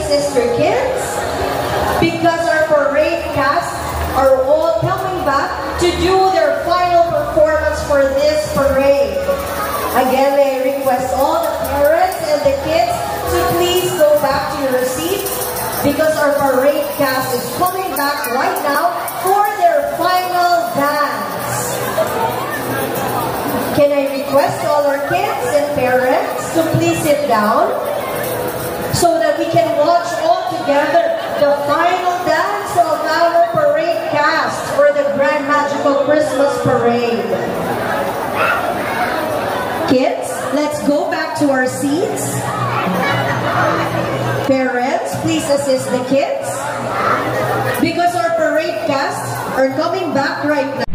assist your kids? Because our parade cast are all coming back to do their final performance for this parade. Again, may I request all the parents and the kids to please go back to your seats because our parade cast is coming back right now for their final dance. Can I request all our kids and parents to please sit down so that we can watch all together the final dance of our parade cast for the Grand Magical Christmas Parade. Kids, let's go back to our seats. Parents, please assist the kids because our parade cast are coming back right now.